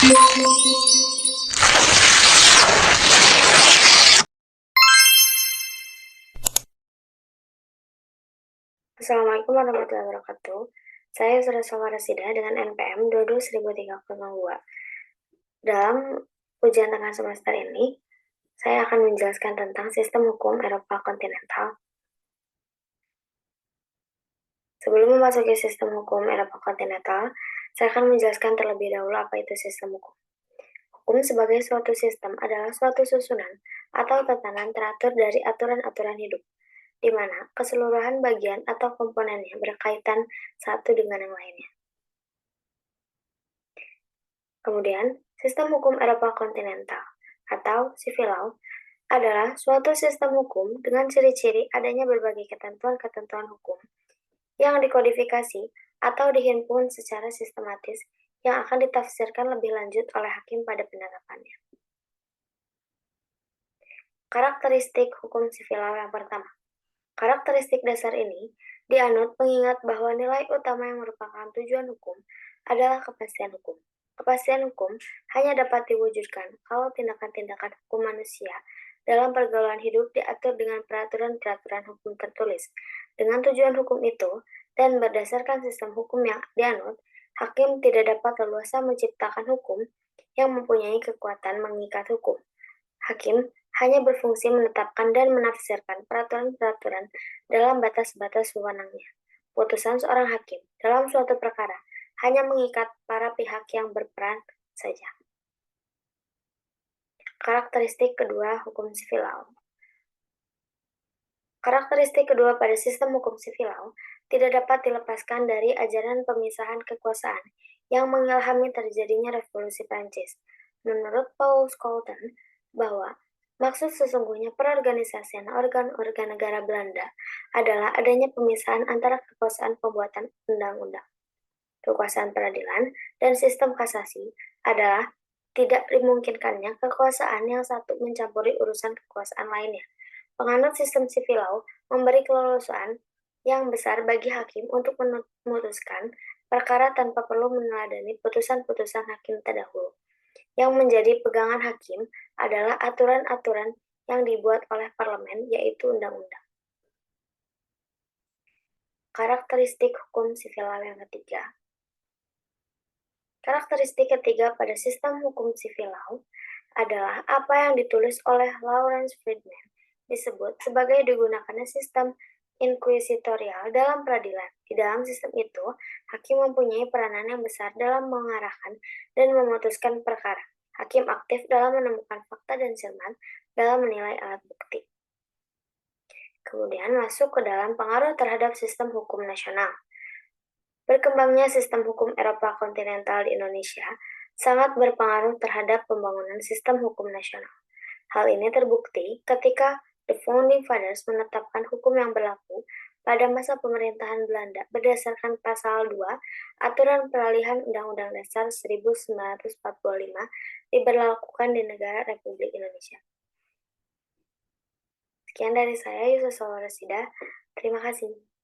Assalamualaikum warahmatullahi wabarakatuh. Saya Surasawara Rasida dengan NPM 22.302. Dalam ujian tengah semester ini, saya akan menjelaskan tentang sistem hukum Eropa kontinental. Sebelum memasuki sistem hukum Eropa kontinental, saya akan menjelaskan terlebih dahulu apa itu sistem hukum. Hukum sebagai suatu sistem adalah suatu susunan atau tatanan teratur dari aturan-aturan hidup, di mana keseluruhan bagian atau komponennya berkaitan satu dengan yang lainnya. Kemudian, sistem hukum Eropa kontinental atau civil law adalah suatu sistem hukum dengan ciri-ciri adanya berbagai ketentuan-ketentuan hukum yang dikodifikasi atau dihimpun secara sistematis yang akan ditafsirkan lebih lanjut oleh hakim pada penerapannya. Karakteristik hukum civil law yang pertama. Karakteristik dasar ini dianut mengingat bahwa nilai utama yang merupakan tujuan hukum adalah kepastian hukum. Kepastian hukum hanya dapat diwujudkan kalau tindakan-tindakan hukum manusia dalam pergaulan hidup diatur dengan peraturan-peraturan hukum tertulis. Dengan tujuan hukum itu dan berdasarkan sistem hukum yang dianut, hakim tidak dapat leluasa menciptakan hukum yang mempunyai kekuatan mengikat hukum. Hakim hanya berfungsi menetapkan dan menafsirkan peraturan-peraturan dalam batas-batas wewenangnya. Putusan seorang hakim dalam suatu perkara hanya mengikat para pihak yang berperan saja. Karakteristik kedua hukum civil law. Karakteristik kedua pada sistem hukum civil law tidak dapat dilepaskan dari ajaran pemisahan kekuasaan yang mengilhami terjadinya revolusi Prancis. Menurut Paul Schouten, bahwa maksud sesungguhnya perorganisasian organ-organ negara Belanda adalah adanya pemisahan antara kekuasaan pembuatan undang-undang, kekuasaan peradilan, dan sistem kasasi adalah tidak dimungkinkannya kekuasaan yang satu mencampuri urusan kekuasaan lainnya. Penganut sistem civil law memberi keleluasaan yang besar bagi hakim untuk memutuskan perkara tanpa perlu meneladani putusan-putusan hakim terdahulu. Yang menjadi pegangan hakim adalah aturan-aturan yang dibuat oleh parlemen, yaitu undang-undang. Karakteristik hukum civil law yang ketiga. Karakteristik ketiga pada sistem hukum civil law adalah apa yang ditulis oleh Lawrence Friedman disebut sebagai digunakannya sistem inkuisitorial dalam peradilan. Di dalam sistem itu, hakim mempunyai peranan yang besar dalam mengarahkan dan memutuskan perkara. Hakim aktif dalam menemukan fakta dan cermat dalam menilai alat bukti. Kemudian masuk ke dalam pengaruh terhadap sistem hukum nasional. Berkembangnya sistem hukum Eropa kontinental di Indonesia sangat berpengaruh terhadap pembangunan sistem hukum nasional. Hal ini terbukti ketika The Founding Fathers menetapkan hukum yang berlaku pada masa pemerintahan Belanda berdasarkan Pasal 2 Aturan Peralihan Undang-Undang Dasar 1945 diberlakukan di negara Republik Indonesia. Sekian dari saya, Yusuf Rasida. Terima kasih.